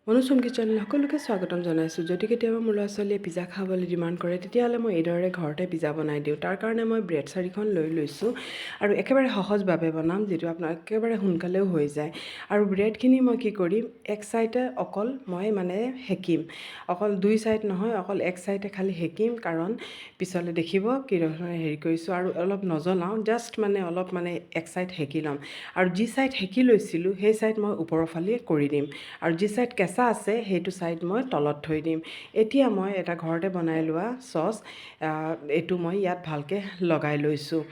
মনোচুম কিচেনলৈ সকলোকে স্বাগতম জনাইছোঁ। যদি কেতিয়াবা মোৰ ল'ৰা ছোৱালীয়ে পিজ্জা খাবলৈ ডিমাণ্ড কৰে, তেতিয়াহ'লে মই এইদৰে ঘৰতে পিজ্জা বনাই দিওঁ। তাৰ কাৰণে মই ব্ৰেড 4খন লৈ লৈছোঁ আৰু একেবাৰে সহজভাৱে বনাম, যিটো আপোনাৰ একেবাৰে সোনকালেও হৈ যায়। আৰু ব্ৰেডখিনি মই কি কৰিম, এক চাইডে অকল মই সেকিম, অকল দুই চাইড নহয়, অকল এক চাইডে খালি সেকিম, কাৰণ পিছলৈ দেখিব কি ধৰণে হেৰি কৰিছোঁ। আৰু অলপ নজ্বলাওঁ, জাষ্ট অলপ এক চাইড সেকি ল'ম। আৰু যি চাইড সেকি লৈছিলোঁ সেই চাইড মই ওপৰৰ ফালে কৰি দিম, আৰু যি চাইড কেঁচা আছে সেইটো চাইড মই তলত থৈ দিম। এতিয়া মই এটা ঘৰতে বনাই লোৱা চচ, এইটো মই ইয়াত ভালকৈ লগাই লৈছোঁ।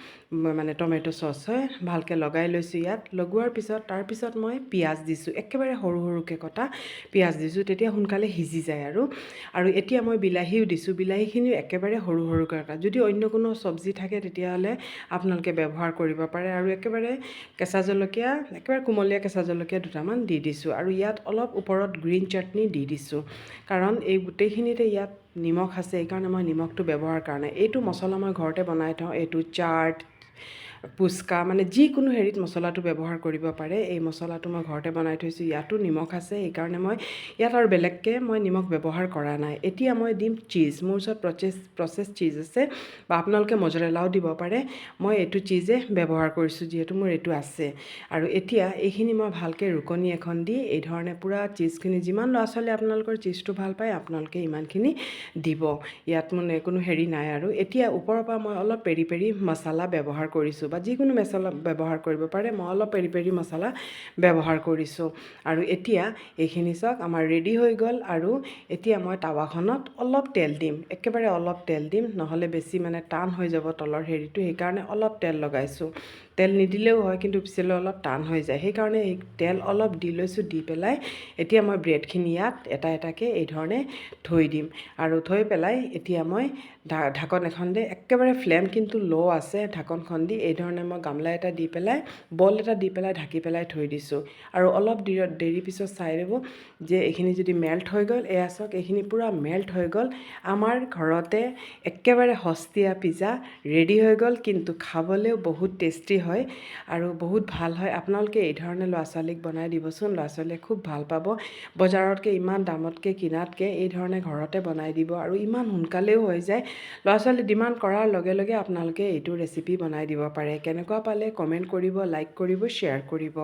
টমেটো চচ হয়, ভালকৈ লগাই লৈছোঁ। ইয়াত লগোৱাৰ পিছত তাৰপিছত মই পিঁয়াজ দিছোঁ, একেবাৰে সৰু সৰুকৈ কটা পিঁয়াজ দিছোঁ, তেতিয়া সোনকালে সিজি যায়। আৰু এতিয়া মই বিলাহীও দিছোঁ, বিলাহীখিনিও একেবাৰে সৰু সৰুকৈ কটা। যদি অন্য কোনো চব্জি থাকে তেতিয়াহ'লে আপোনালোকে ব্যৱহাৰ কৰিব পাৰে। আৰু একেবাৰে কেঁচা জলকীয়া, একেবাৰে কুমলীয়া কেঁচা জলকীয়া দুটামান দি দিছোঁ। আৰু ইয়াত অলপ ওপৰত গ্ৰীণ চাটনি দি দিছোঁ, কাৰণ এই গোটেইখিনিতে ইয়াত নিমখ আছে, এইকাৰণে মই নিমখটো ব্যৱহাৰ কৰা নাই। এইটো মছলা মই ঘৰতে বনাই থওঁ, এইটো চাট, পুচকা, যিকোনো হেৰিত মছলাটো ব্যৱহাৰ কৰিব পাৰে। এই মছলাটো মই ঘৰতে বনাই থৈছোঁ, ইয়াতো নিমখ আছে, সেইকাৰণে মই ইয়াত আৰু বেলেগকৈ মই নিমখ ব্যৱহাৰ কৰা নাই। এতিয়া মই দিম চীজ, মোৰ ওচৰত প্ৰচেছ চীজ আছে, বা আপোনালোকে মজৰেলাও দিব পাৰে। মই এইটো চিজে ব্যৱহাৰ কৰিছোঁ, যিহেতু মোৰ এইটো আছে। আৰু এতিয়া এইখিনি মই ভালকৈ ৰুকনি এখন দি এই ধৰণে পূৰা চিজখিনি, যিমান ল'ৰা ছোৱালীয়ে আপোনালোকৰ চিজটো ভাল পায় আপোনালোকে ইমানখিনি দিব। ইয়াত কোনো হেৰি নাই। আৰু এতিয়া ওপৰৰ পৰা মই অলপ পেৰি পেৰি মছলা ব্যৱহাৰ কৰিছোঁ, বা যিকোনো মছলা ব্যৱহাৰ কৰিব পাৰে, মই অলপ পেৰি পেৰি মছলা ব্যৱহাৰ কৰিছোঁ। আৰু এতিয়া এইখিনি চাওক আমাৰ ৰেডি হৈ গ'ল। আৰু এতিয়া মই টাৱাখনত অলপ তেল দিম, একেবাৰে অলপ তেল দিম, নহ'লে বেছি টান হৈ যাব তলৰ হেৰিটো, সেইকাৰণে অলপ তেল লগাইছোঁ। তেল নিদিলেও হয়, কিন্তু পিছলৈ অলপ টান হৈ যায়, সেইকাৰণে এই তেল অলপ দি লৈছোঁ। দি পেলাই এতিয়া মই ব্ৰেডখিনি ইয়াত এটা এটাকৈ এই ধৰণে থৈ দিম। আৰু থৈ পেলাই এতিয়া মই ঢাকন এখন দি, একেবাৰে ফ্লেম কিন্তু ল' আছে, ঢাকনখন দি এই ধৰণে মই গামলা এটা দি পেলাই, বল এটা দি পেলাই ঢাকি পেলাই থৈ দিছোঁ। আৰু অলপ দেৰি পিছত চাই ল'ব যে এইখিনি যদি মেল্ট হৈ গ'ল, এয়া চাওক এইখিনি পূৰা মেল্ট হৈ গ'ল। আমাৰ ঘৰতে একেবাৰে সস্তীয়া পিজ্জা ৰেডি হৈ গ'ল, কিন্তু খাবলৈও বহুত টেষ্টি হয় আৰু বহুত ভাল হয়। আপোনালোকে এই ধৰণে ল'ৰা ছোৱালীক বনাই দিবচোন, ল'ৰা ছোৱালীয়ে খুব ভাল পাব। বজাৰতকৈ ইমান দামতকৈ কিনাতকৈ এই ধৰণে ঘৰতে বনাই দিব, আৰু ইমান সোনকালেও হৈ যায়। ল'ৰা ছোৱালী ডিমাণ্ড কৰাৰ লগে লগে আপোনালোকে এইটো ৰেচিপি বনাই দিব পাৰে। কেনেকুৱা পালে কমেণ্ট কৰিব, লাইক কৰিব, শ্বেয়াৰ কৰিব।